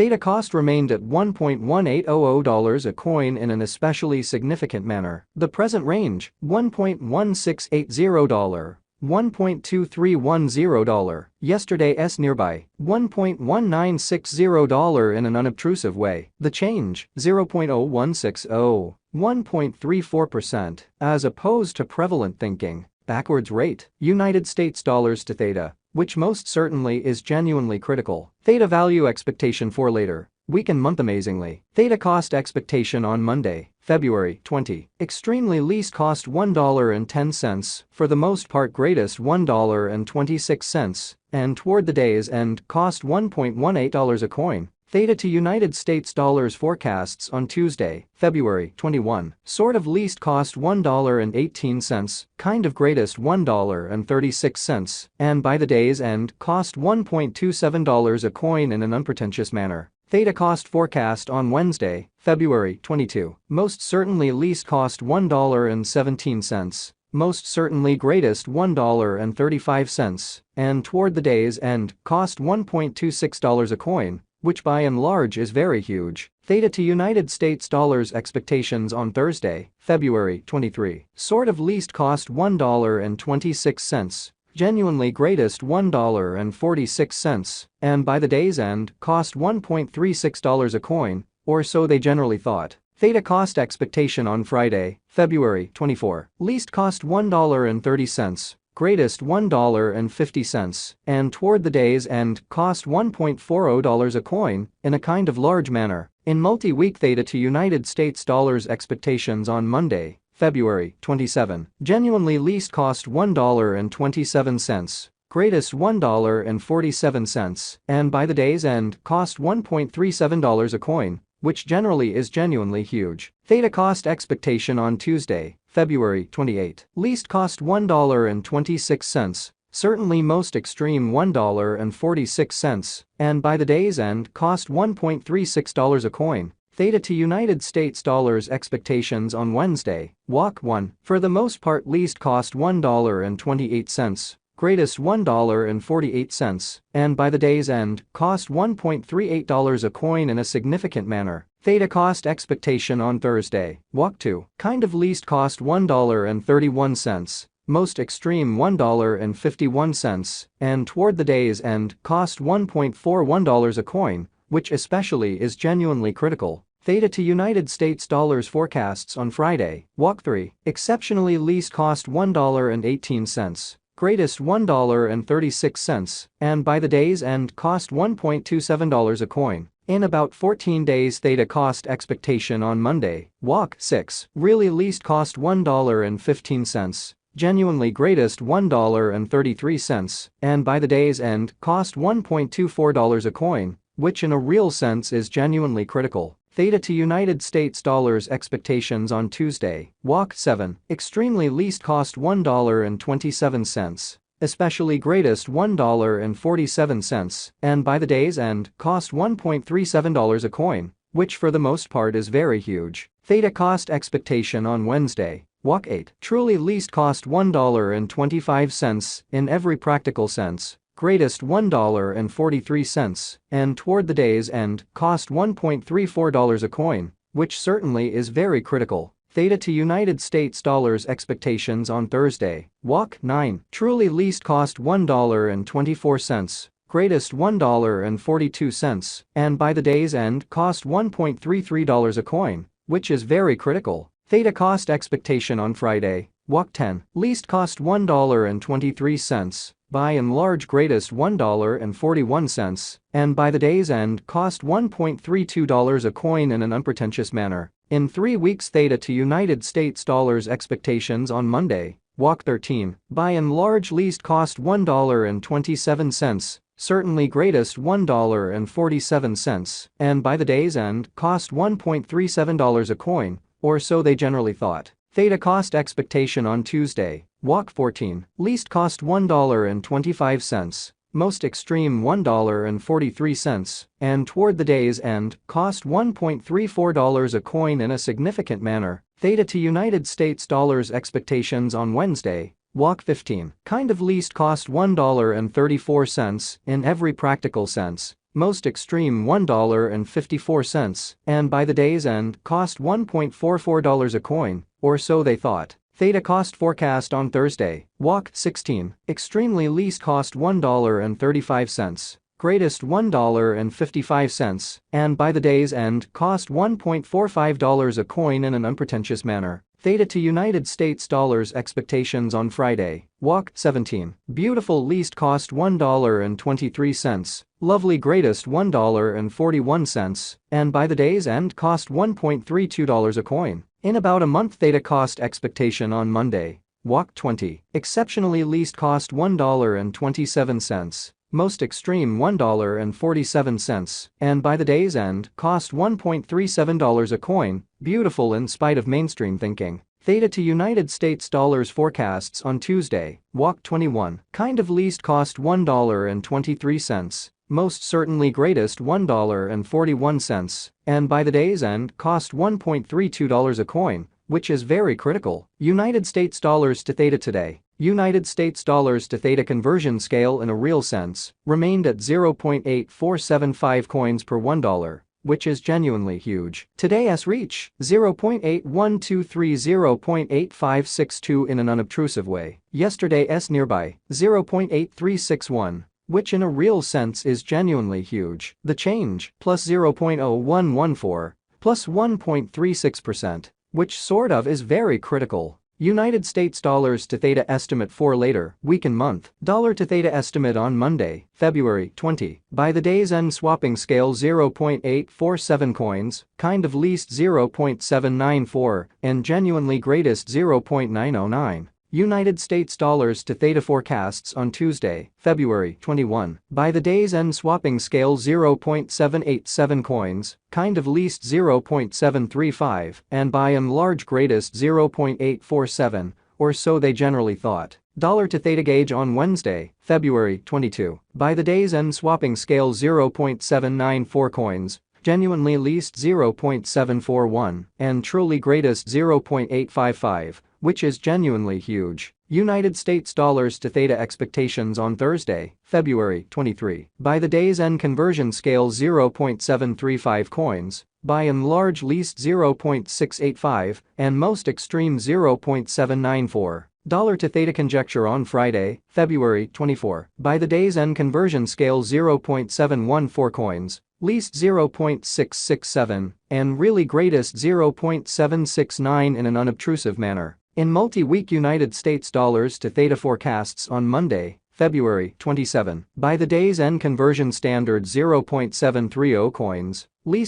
Theta cost remained at $1.1800 a coin in an especially significant manner. The present range, $1.1680. $1.2310. Yesterday's nearby, $1.1960 in an unobtrusive way. The change, 0.0160, 1.34%, as opposed to prevalent thinking. Backwards rate, United States dollars to Theta, which most certainly is genuinely critical. Theta value expectation for later week and month. Amazingly, Theta cost expectation on Monday, February 20. Extremely least cost $1.10, for the most part greatest $1.26, and toward the day's end cost $1.18 a coin. Theta to United States dollars forecasts on Tuesday, February 21. Sort of least cost $1.18, kind of greatest $1.36, and by the day's end cost $1.27 a coin in an unpretentious manner. Theta cost forecast on Wednesday, February 22. Most certainly least cost $1.17. Most certainly greatest $1.35, and toward the day's end cost $1.26 a coin, which by and large is very huge. Theta to United States dollars expectations on Thursday, February 23. Sort of least cost $1.26, genuinely greatest $1.46, and by the day's end cost $1.36 a coin, or so they generally thought. Theta cost expectation on Friday, February 24. Least cost $1.30, greatest $1.50, and toward the day's end cost $1.40 a coin, in a kind of large manner. In multi-week Theta to United States dollars expectations on Monday, February 27. Genuinely least cost $1.27, greatest $1.47, and by the day's end cost $1.37 a coin, which generally is genuinely huge. Theta cost expectation on Tuesday, February 28. Least cost $1.26, certainly most extreme $1.46, and by the day's end cost $1.36 a coin. Theta to United States dollars expectations on Wednesday, walk 1. For the most part least cost $1.28, greatest $1.48, and by the day's end cost $1.38 a coin in a significant manner. Theta cost expectation on Thursday, walk 2. Kind of least cost $1.31, most extreme $1.51, and toward the day's end cost $1.41 a coin, which especially is genuinely critical. Theta to United States dollars forecasts on Friday, walk 3. Exceptionally least cost $1.18, greatest $1.36, and by the day's end cost $1.27 a coin. In about 14 days Theta cost expectation on Monday, walk 6. Really least cost $1.15, genuinely greatest $1.33, and by the day's end cost $1.24 a coin, which in a real sense is genuinely critical. Theta to United States dollars expectations on Tuesday, walk 7. Extremely least cost $1.27, especially greatest $1.47, and by the day's end cost $1.37 a coin, which for the most part is very huge. Theta cost expectation on Wednesday, walk 8. Truly least cost $1.25 in every practical sense, greatest $1.43, and toward the day's end cost $1.34 a coin, which certainly is very critical. Theta to United States dollars expectations on Thursday, walk 9. Truly least cost $1.24, greatest $1.42, and by the day's end cost $1.33 a coin, which is very critical. Theta cost expectation on Friday, walk 10. Least cost $1.23, by and large greatest $1.41, and by the day's end cost $1.32 a coin in an unpretentious manner. In 3 weeks Theta to United States dollars expectations on Monday, walk 13. By and large least cost $1.27, certainly greatest $1.47, and by the day's end cost $1.37 a coin, or so they generally thought. Theta cost expectation on Tuesday, walk 14. Least cost $1.25, most extreme $1.43, and toward the day's end cost $1.34 a coin in a significant manner. Theta to United States dollars expectations on Wednesday, walk 15. Kind of least cost $1.34 in every practical sense, most extreme $1.54, and by the day's end cost $1.44 a coin, or so they thought. Theta cost forecast on Thursday, walk 16, extremely least cost $1.35, greatest $1.55, and by the day's end cost $1.45 a coin in an unpretentious manner. Theta to United States dollars expectations on Friday, walk 17, beautiful least cost $1.23, lovely greatest $1.41, and by the day's end cost $1.32 a coin. In about a month Theta cost expectation on Monday, walk 20, exceptionally least cost $1.27, most extreme $1.47, and by the day's end cost $1.37 a coin, beautiful in spite of mainstream thinking. Theta to United States dollars forecasts on Tuesday, walk 21, kind of least cost $1.23, most certainly greatest $1.41, and by the day's end cost $1.32 a coin, which is very critical. United States dollars to Theta today. United States dollars to Theta conversion scale in a real sense remained at 0.8475 coins per $1, which is genuinely huge. Today's reach 0.8123, 0.8562 in an unobtrusive way. Yesterday's nearby 0.8361, which in a real sense is genuinely huge. The change plus 0.0114 plus 1.36%, which sort of is very critical. United States dollars to Theta estimate for later week and month. Dollar to Theta estimate on Monday, February 20. By the day's end swapping scale 0.847 coins, kind of least 0.794, and genuinely greatest 0.909. United States dollars to Theta forecasts on Tuesday, February 21. By the day's end swapping scale 0.787 coins, kind of least 0.735, and by and large greatest 0.847, or so they generally thought. Dollar to Theta gauge on Wednesday, February 22. By the day's end swapping scale 0.794 coins, genuinely least 0.741, and truly greatest 0.855, which is genuinely huge. United States dollars to Theta expectations on Thursday, February 23. By the day's end conversion scale 0.735 coins, by and large least 0.685, and most extreme 0.794. Dollar to Theta conjecture on Friday, February 24. By the day's end conversion scale 0.714 coins, least 0.667, and really greatest 0.769 in an unobtrusive manner. In multi-week United States dollars to Theta forecasts on Monday, February 27. By the day's end conversion standard 0.730 coins, least